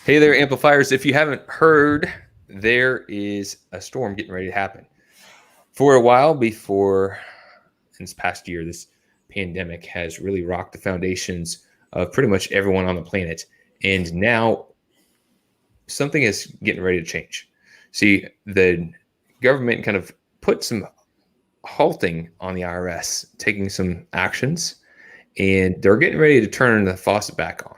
Hey there, amplifiers. If you haven't heard, there is a storm getting ready to happen. For a while before this past year, this pandemic has really rocked the foundations of pretty much everyone on the planet. And now something is getting ready to change. See, the government kind of put some halting on the IRS, taking some actions, and they're getting ready to turn the faucet back on.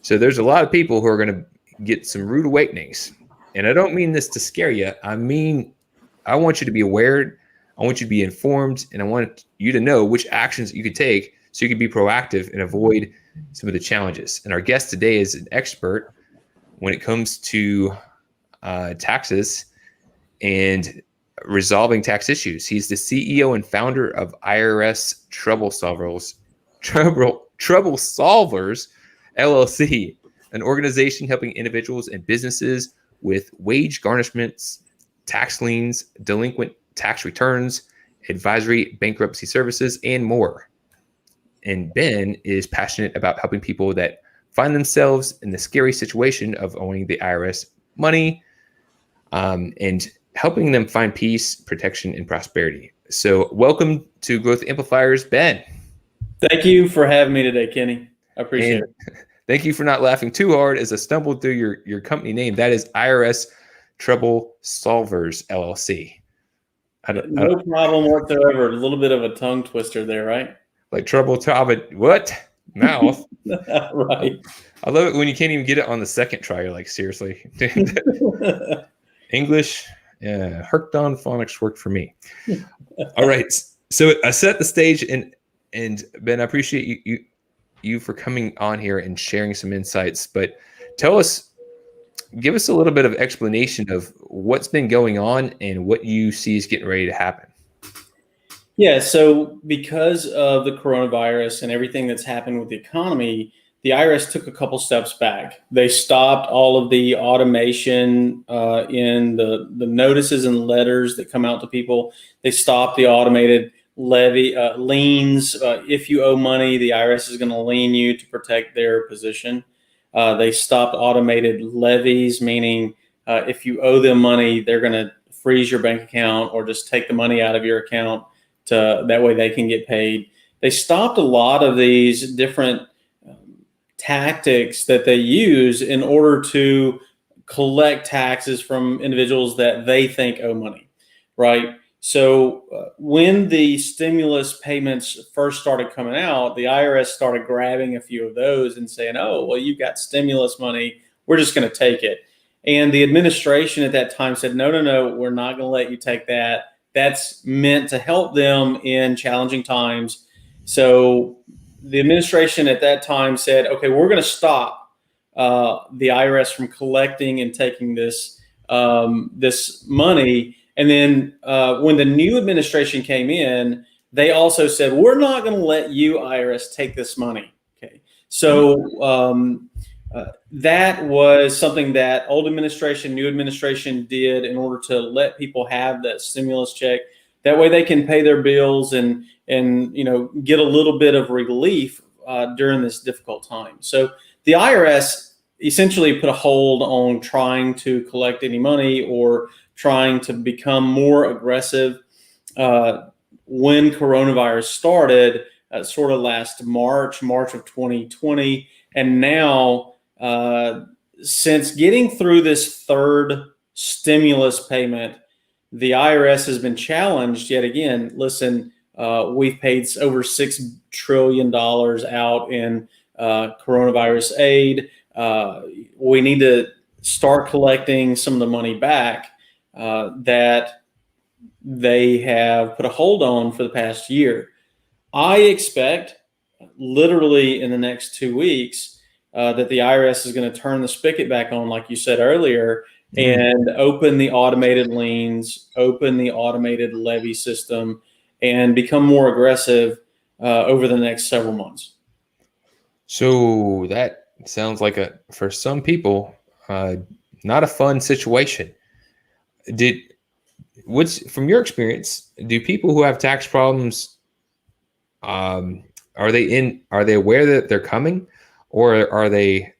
So there's a lot of people who are going to get some rude awakenings. And I don't mean this to scare you. I mean, I want you to be aware. I want you to be informed, and I want you to know which actions you could take so you can be proactive and avoid some of the challenges. And our guest today is an expert when it comes to taxes and resolving tax issues. He's the CEO and founder of IRS Trouble Solvers LLC, an organization helping individuals and businesses with wage garnishments, tax liens, delinquent tax returns, advisory, bankruptcy services, and more. And Ben is passionate about helping people that find themselves in the scary situation of owing the IRS money, and helping them find peace, protection, and prosperity. So welcome to Growth Amplifiers, Ben. Thank you for having me today, Kenny. I appreciate it. Thank you for not laughing too hard as I stumbled through your company name. That is IRS Trouble Solvers LLC. No problem whatsoever. A little bit of a tongue twister there, right? Like trouble, what? Mouth. Right. I love it when you can't even get it on the second try. You're like, seriously? English, yeah, Herkdon phonics worked for me. All right. So I set the stage, and Ben, I appreciate you for coming on here and sharing some insights, but give us a little bit of explanation of what's been going on and what you see is getting ready to happen. Yeah, so because of the coronavirus and everything that's happened with the economy, the IRS took a couple steps back. They stopped all of the automation in the notices and letters that come out to people. They stopped the automated liens. If you owe money, the IRS is going to lien you to protect their position. They stopped automated levies, meaning if you owe them money, they're going to freeze your bank account or just take the money out of your account that way they can get paid. They stopped a lot of these different tactics that they use in order to collect taxes from individuals that they think owe money, right? So when the stimulus payments first started coming out, the IRS started grabbing a few of those and saying, oh, well, you've got stimulus money. We're just going to take it. And the administration at that time said, no, we're not going to let you take that. That's meant to help them in challenging times. So the administration at that time said, okay, we're going to stop the IRS from collecting and taking this money. And then when the new administration came in, they also said, we're not going to let you, IRS, take this money. Okay. So that was something that old administration, new administration did in order to let people have that stimulus check. That way they can pay their bills and get a little bit of relief during this difficult time. So the IRS essentially put a hold on trying to collect any money or trying to become more aggressive when coronavirus started, sort of last March of 2020. And now, since getting through this third stimulus payment, the IRS has been challenged yet again. Listen, we've paid over $6 trillion out in coronavirus aid. We need to start collecting some of the money back that they have put a hold on for the past year. I expect literally in the next 2 weeks that the IRS is going to turn the spigot back on, like you said earlier, and open the automated liens, open the automated levy system, and become more aggressive over the next several months. So that sounds like for some people, not a fun situation. From your experience, do people who have tax problems, are they aware that they're coming, or are they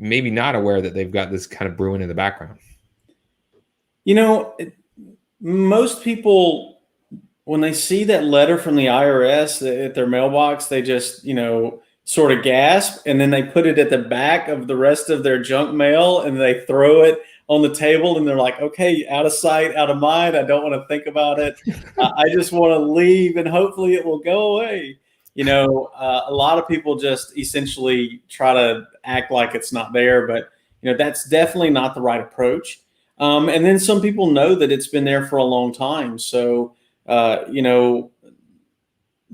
maybe not aware that they've got this kind of brewing in the background? Most people, when they see that letter from the IRS at their mailbox, they just, sort of gasp, and then they put it at the back of the rest of their junk mail and they throw it on the table and they're like, okay, out of sight, out of mind. I don't want to think about it. I just want to leave and hopefully it will go away. A lot of people just essentially try to act like it's not there, but that's definitely not the right approach. And then some people know that it's been there for a long time. So,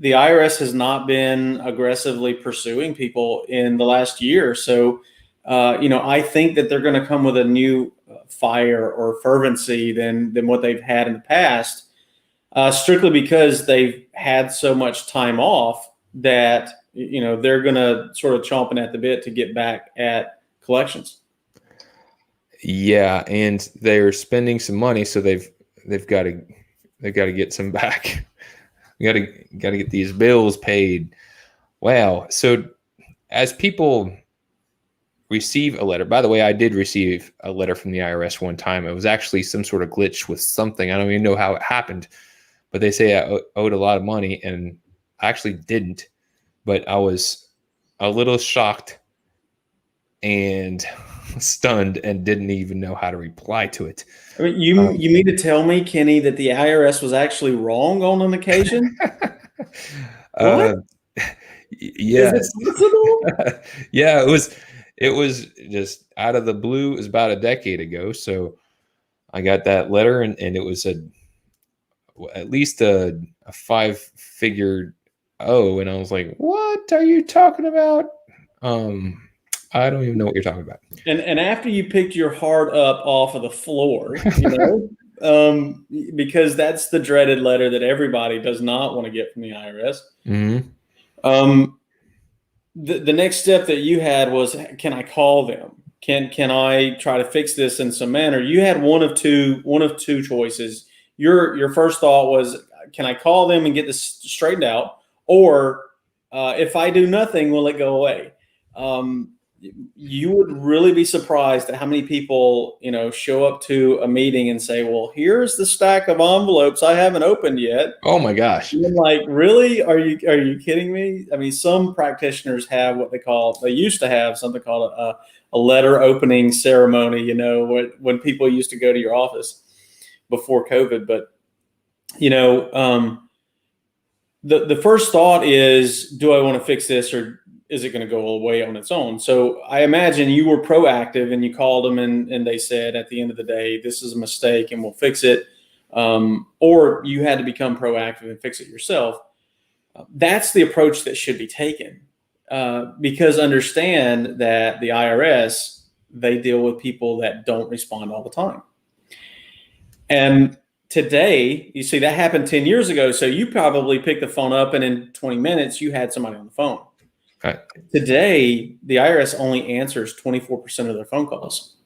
the IRS has not been aggressively pursuing people in the last year. So, I think that they're going to come with a new fire or fervency than what they've had in the past, strictly because they've had so much time off that, they're going to sort of chomping at the bit to get back at collections. Yeah, and they're spending some money, so they've got to get some back. You got to get these bills paid. Wow. So as people receive a letter, by the way, I did receive a letter from the IRS one time. It was actually some sort of glitch with something. I don't even know how it happened, but they say I owed a lot of money, and I actually didn't, but I was a little shocked and stunned and didn't even know how to reply to it. I mean, you mean to tell me, Kenny, that the IRS was actually wrong on an occasion? What? Yes. Is it possible? Yeah, it was just out of the blue. It was about a decade ago. So I got that letter, and it was at least a 5-figure O, and I was like, what are you talking about? I don't even know what you're talking about. And after you picked your heart up off of the floor, because that's the dreaded letter that everybody does not want to get from the IRS. Mm-hmm. The next step that you had was, can I call them? Can I try to fix this in some manner? You had one of two choices. Your first thought was, can I call them and get this straightened out? Or if I do nothing, will it go away? You would really be surprised at how many people, show up to a meeting and say, well, here's the stack of envelopes I haven't opened yet. Oh my gosh. And I'm like, really? Are you kidding me? I mean, some practitioners have they used to have something called a letter opening ceremony, when people used to go to your office before COVID. But, the first thought is, do I want to fix this, or is it going to go away on its own? So I imagine you were proactive and you called them and they said, at the end of the day, this is a mistake and we'll fix it. Or you had to become proactive and fix it yourself. That's the approach that should be taken, because understand that the IRS, they deal with people that don't respond all the time. And today, you see, that happened 10 years ago. So you probably picked the phone up and in 20 minutes, you had somebody on the phone. Right. Today, the IRS only answers 24% of their phone calls.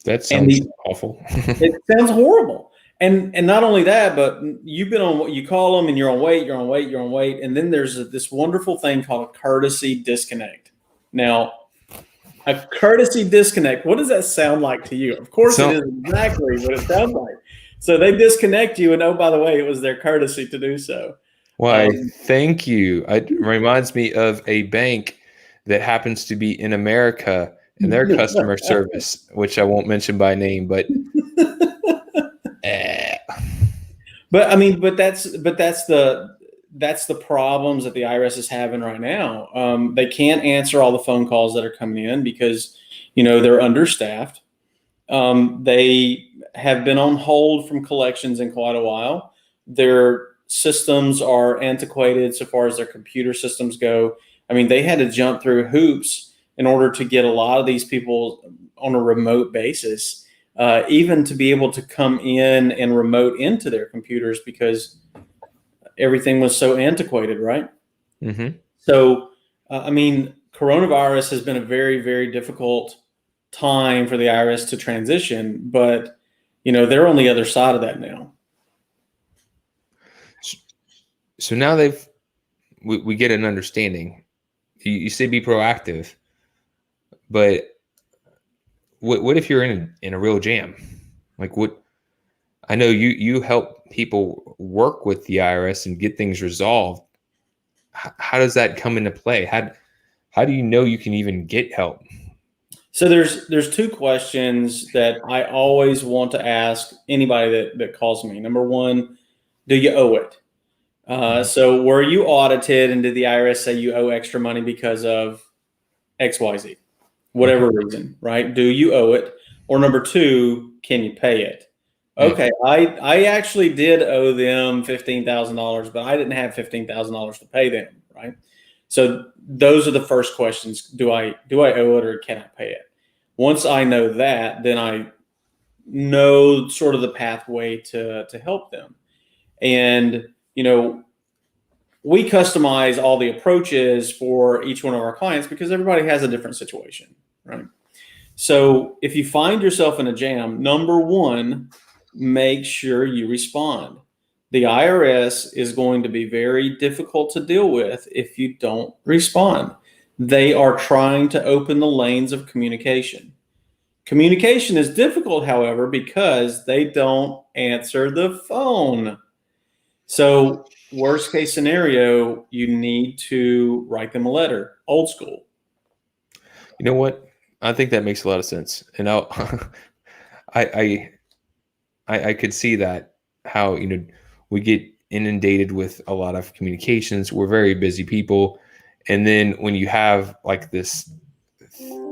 That sounds awful. It sounds horrible. And not only that, but you call them and you're on wait. And then there's this wonderful thing called a courtesy disconnect. Now, a courtesy disconnect, what does that sound like to you? Of course, it is exactly what it sounds like. So they disconnect you, and oh, by the way, it was their courtesy to do so. Why, thank you. It reminds me of a bank that happens to be in America and their customer service, which I won't mention by name, but that's the problems that the IRS is having right now. They can't answer all the phone calls that are coming in because, they're understaffed. They have been on hold from collections in quite a while. Their systems are antiquated so far as their computer systems go. I mean, they had to jump through hoops in order to get a lot of these people on a remote basis, even to be able to come in and remote into their computers because everything was so antiquated, right? Mm-hmm. So, coronavirus has been a very, very difficult time for the IRS to transition, but, they're on the other side of that now. So now we get an understanding. You say be proactive, But what if you're in a real jam? Like what? I know you help people work with the IRS and get things resolved. How does that come into play? How do you know you can even get help? So there's two questions that I always want to ask anybody that calls me. Number one, do you owe it? So were you audited, and did the IRS say you owe extra money because of XYZ, whatever reason, right? Do you owe it? Or number two, can you pay it? Okay, I actually did owe them $15,000, but I didn't have $15,000 to pay them, right? So those are the first questions. Do I owe it, or can I pay it? Once I know that, then I know sort of the pathway to help them. And, we customize all the approaches for each one of our clients because everybody has a different situation, right? So if you find yourself in a jam, number one, make sure you respond. The IRS is going to be very difficult to deal with if you don't respond. They are trying to open the lanes of communication. Communication is difficult, however, because they don't answer the phone. So worst case scenario, you need to write them a letter, old school. You know what? I think that makes a lot of sense. And I could see that how, we get inundated with a lot of communications. We're very busy people. And then when you have like this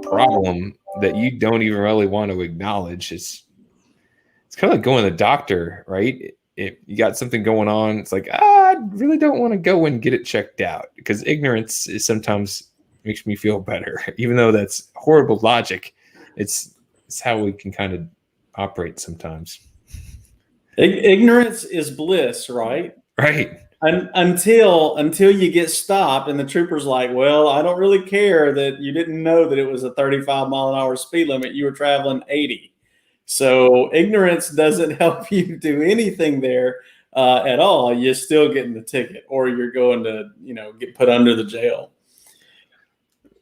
problem that you don't even really want to acknowledge, it's kind of like going to the doctor, right? If you got something going on, it's like, I really don't want to go and get it checked out, because ignorance is sometimes makes me feel better, even though that's horrible logic. It's how we can kind of operate sometimes. Ignorance is bliss, right? Right. Until you get stopped and the trooper's like, well, I don't really care that you didn't know that it was a 35-mile-an-hour speed limit. You were traveling 80. So ignorance doesn't help you do anything there at all. You're still getting the ticket, or you're going to, get put under the jail.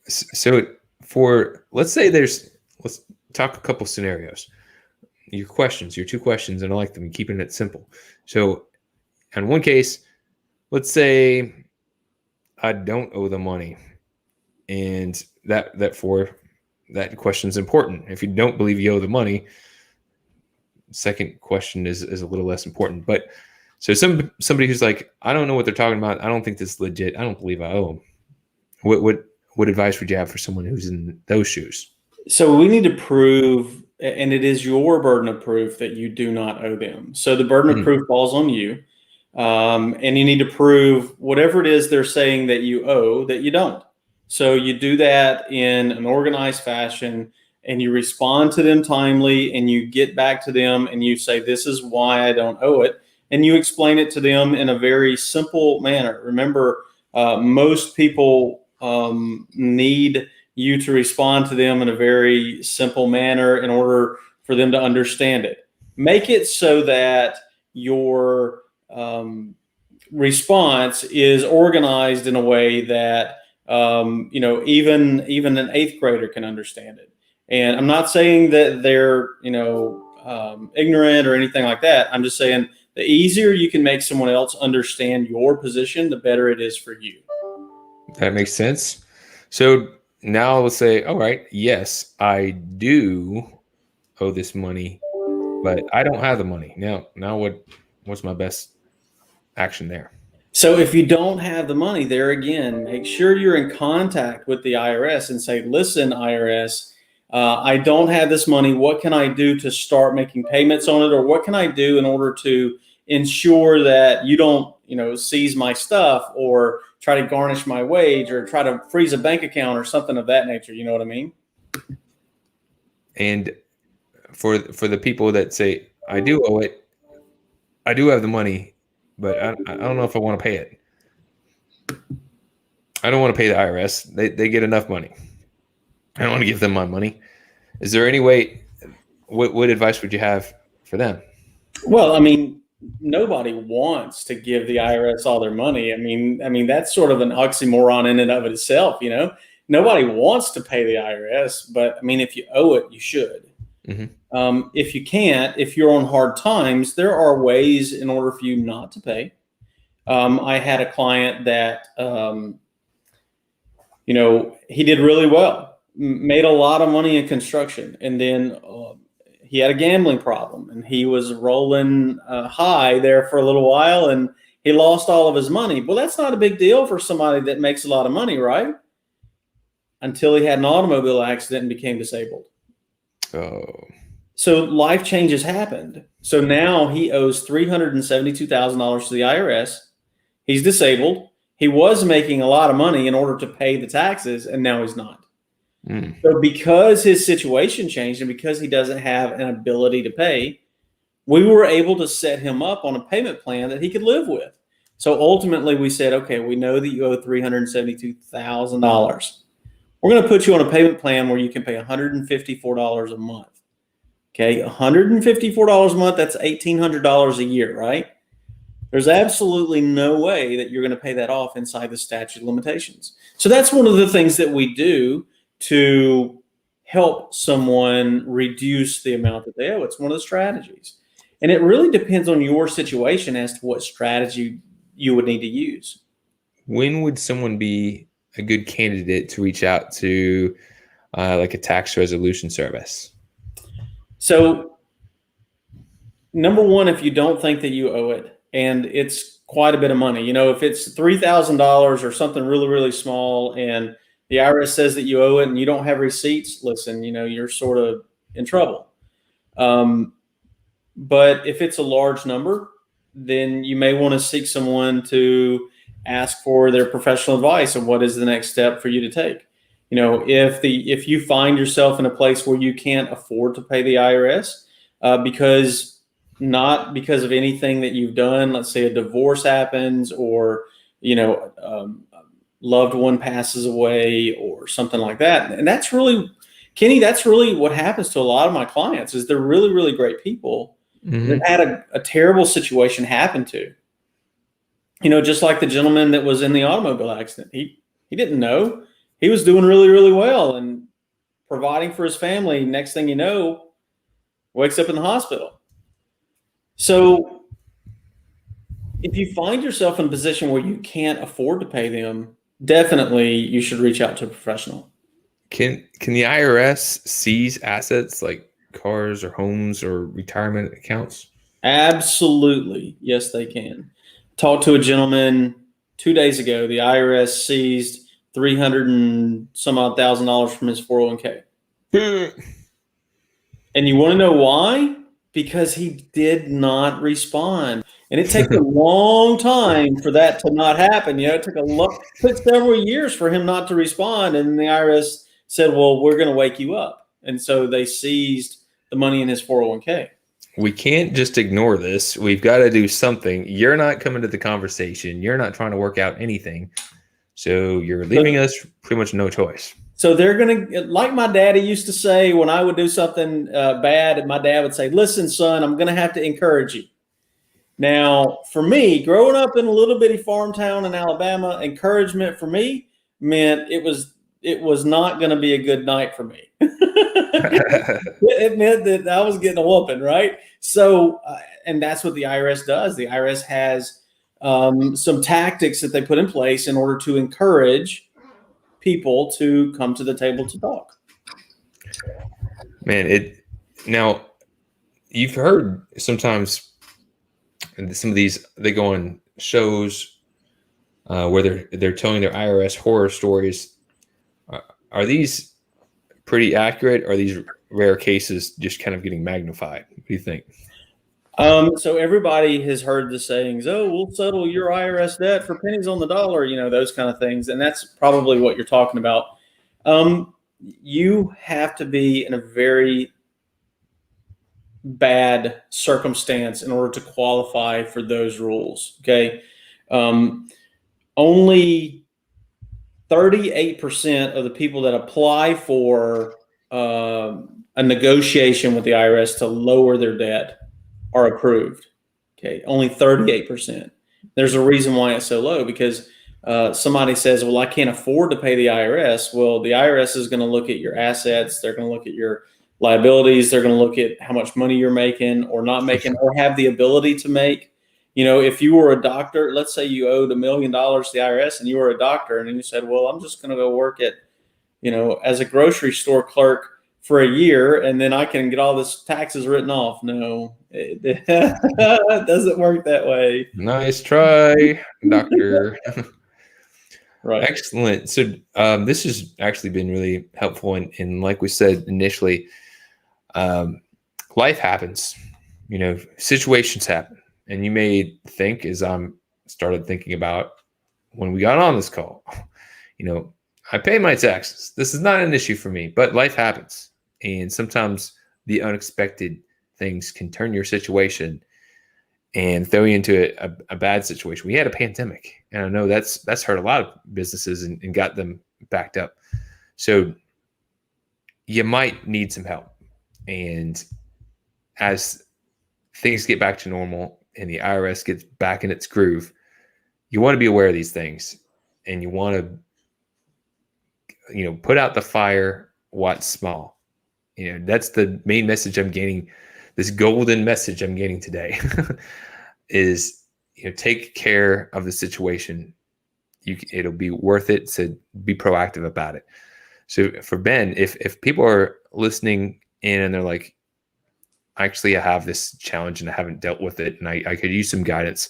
So let's talk a couple scenarios. Your two questions, and I like them, keeping it simple. So in one case, let's say I don't owe the money, and that question is important. If you don't believe you owe the money, second question is a little less important. But so somebody who's like, I don't know what they're talking about. I don't think this is legit. I don't believe I owe them. What advice would you have for someone who's in those shoes? So we need to prove, and it is your burden of proof, that you do not owe them. So the burden of proof falls on you. And you need to prove whatever it is they're saying that you owe, that you don't. So you do that in an organized fashion, and you respond to them timely, and you get back to them and you say, this is why I don't owe it. And you explain it to them in a very simple manner. Remember, most people need you to respond to them in a very simple manner in order for them to understand it. Make it so that your response is organized in a way that even an eighth grader can understand it. And I'm not saying that they're ignorant or anything like that. I'm just saying the easier you can make someone else understand your position, the better it is for you. That makes sense. So now let's say, all right, yes, I do owe this money, but I don't have the money. Now what's my best action there? So if you don't have the money, there again, make sure you're in contact with the IRS and say, listen, IRS, I don't have this money. What can I do to start making payments on it? Or what can I do in order to ensure that you don't, seize my stuff or try to garnish my wage or try to freeze a bank account or something of that nature? You know what I mean? And for the people that say, I do owe it, I do have the money, but I don't know if I want to pay it. I don't want to pay the IRS. They get enough money. I don't want to give them my money. Is there any way, what advice would you have for them? Well, I mean, nobody wants to give the IRS all their money. I mean, that's sort of an oxymoron in and of itself, nobody wants to pay the IRS, but I mean, if you owe it, you should. If you can't, if you're on hard times, there are ways in order for you not to pay. I had a client that, he did really well, made a lot of money in construction, and then he had a gambling problem, and he was rolling high there for a little while, and he lost all of his money. Well, that's not a big deal for somebody that makes a lot of money, right? Until he had an automobile accident and became disabled. Oh. So life changes happened. So now he owes $372,000 to the IRS. He's disabled. He was making a lot of money in order to pay the taxes, and now he's not. So because his situation changed and because he doesn't have an ability to pay, we were able to set him up on a payment plan that he could live with. So ultimately we said, okay, we know that you owe $372,000. We're going to put you on a payment plan where you can pay $154 a month. Okay, $154 a month, that's $1,800 a year, right? There's absolutely no way that you're going to pay that off inside the statute of limitations. So that's one of the things that we do to help someone reduce the amount that they owe. It's one of the strategies. And it really depends on your situation as to what strategy you would need to use. When would someone be a good candidate to reach out to like a tax resolution service? So number one, if you don't think that you owe it, and it's quite a bit of money, if it's $3,000 or something really, really small, and the IRS says that you owe it and you don't have receipts, listen, you're sort of in trouble. But if it's a large number, then you may want to seek someone to ask for their professional advice on what is the next step for you to take. If you find yourself in a place where you can't afford to pay the IRS not because of anything that you've done, let's say a divorce happens, or loved one passes away or something like that. And that's really, Kenny, that's really what happens to a lot of my clients is they're really, really great people that had a terrible situation happen to. Just like the gentleman that was in the automobile accident. He didn't know. He was doing really, really well and providing for his family. Next thing you know, wakes up in the hospital. So if you find yourself in a position where you can't afford to pay them, definitely you should reach out to a professional. Can the IRS seize assets like cars or homes or retirement accounts? Absolutely. Yes, they can. Talked to a gentleman 2 days ago. The IRS seized $300 and some odd $1,000 from his 401k. And you want to know why? Because he did not respond. And it takes a long time for that to not happen. It took several years for him not to respond. And the IRS said, well, we're going to wake you up. And so they seized the money in his 401k. We can't just ignore this. We've got to do something. You're not coming to the conversation. You're not trying to work out anything. So you're leaving us pretty much no choice. So they're going to, like my daddy used to say, when I would do something bad, and my dad would say, listen, son, I'm going to have to encourage you. Now, for me, growing up in a little bitty farm town in Alabama, encouragement for me meant it was not going to be a good night for me. It meant that I was getting a whooping, right? So, and that's what the IRS does. The IRS has some tactics that they put in place in order to encourage people to come to the table to talk. Man, now you've heard sometimes some of these, they go on shows where they're telling their IRS horror stories. Are these pretty accurate? Or are these rare cases just kind of getting magnified? What do you think? So everybody has heard the sayings, oh, we'll settle your IRS debt for pennies on the dollar, those kind of things. And that's probably what you're talking about. You have to be in a very bad circumstance in order to qualify for those rules. Okay. Only 38% of the people that apply for a negotiation with the IRS to lower their debt are approved. Okay. Only 38%. There's a reason why it's so low, because somebody says, well, I can't afford to pay the IRS. Well, the IRS is going to look at your assets. They're going to look at your liabilities. They're going to look at how much money you're making or not making or have the ability to make. If you were a doctor, let's say you owed $1 million to the IRS and you were a doctor and you said, well, I'm just going to go work at, as a grocery store clerk for a year and then I can get all this taxes written off. No, it doesn't work that way. Nice try, doctor. Right. Excellent. So this has actually been really helpful. And like we said initially, life happens, situations happen. And you may think, as I'm started thinking about when we got on this call, I pay my taxes. This is not an issue for me, but life happens. And sometimes the unexpected things can turn your situation and throw you into a bad situation. We had a pandemic, and I know that's hurt a lot of businesses and got them backed up. So you might need some help. And as things get back to normal and the IRS gets back in its groove, you want to be aware of these things, and you want to, put out the fire, watch small. That's the main message I'm getting. This golden message I'm getting today is, take care of the situation. It'll be worth it to be proactive about it. So for Ben, if people are listening in and they're like, actually, I have this challenge and I haven't dealt with it and I could use some guidance,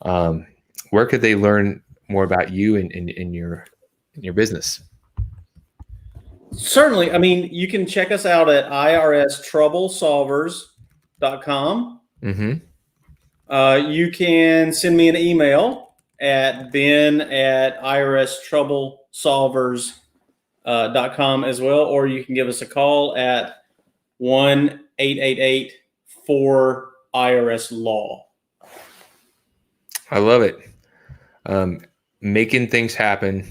where could they learn more about you and in your business? Certainly. I mean, you can check us out at irstροublesolvers.com. Mm-hmm. You can send me an email at ben@irstροublesolvers.com as well, or you can give us a call at 1-888-4-IRS-LAW. I love it. Making things happen,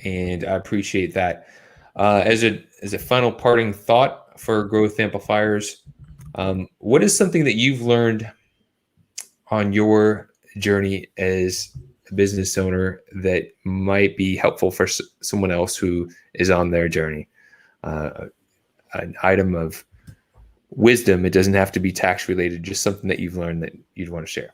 and I appreciate that. As a final parting thought for Growth Amplifiers, what is something that you've learned on your journey as a business owner that might be helpful for someone else who is on their journey? An item of wisdom. It doesn't have to be tax related, just something that you've learned that you'd want to share.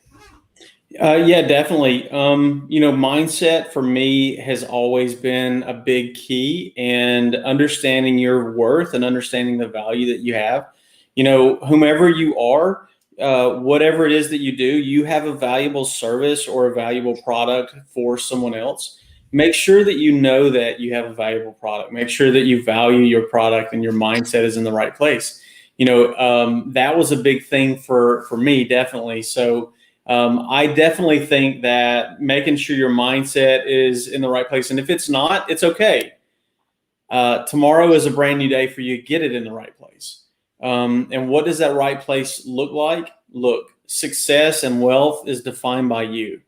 Yeah, definitely. Mindset for me has always been a big key, and understanding your worth and understanding the value that you have. Whomever you are, whatever it is that you do, you have a valuable service or a valuable product for someone else. Make sure that you know that you have a valuable product. Make sure that you value your product and your mindset is in the right place. That was a big thing for me, definitely. So I definitely think that making sure your mindset is in the right place. And if it's not, it's okay. Tomorrow is a brand new day for you. Get it in the right place. And what does that right place look like? Look, success and wealth is defined by you.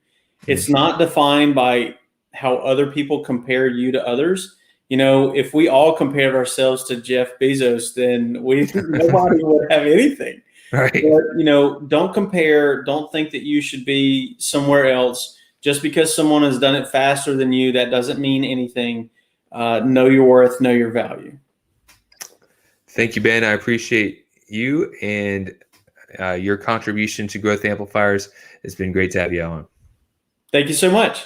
It's not defined by how other people compare you to others. If we all compared ourselves to Jeff Bezos, then nobody would have anything. Right. But, don't compare. Don't think that you should be somewhere else. Just because someone has done it faster than you, that doesn't mean anything. Know your worth, know your value. Thank you, Ben. I appreciate you and your contribution to Growth Amplifiers. It's been great to have you on. Thank you so much.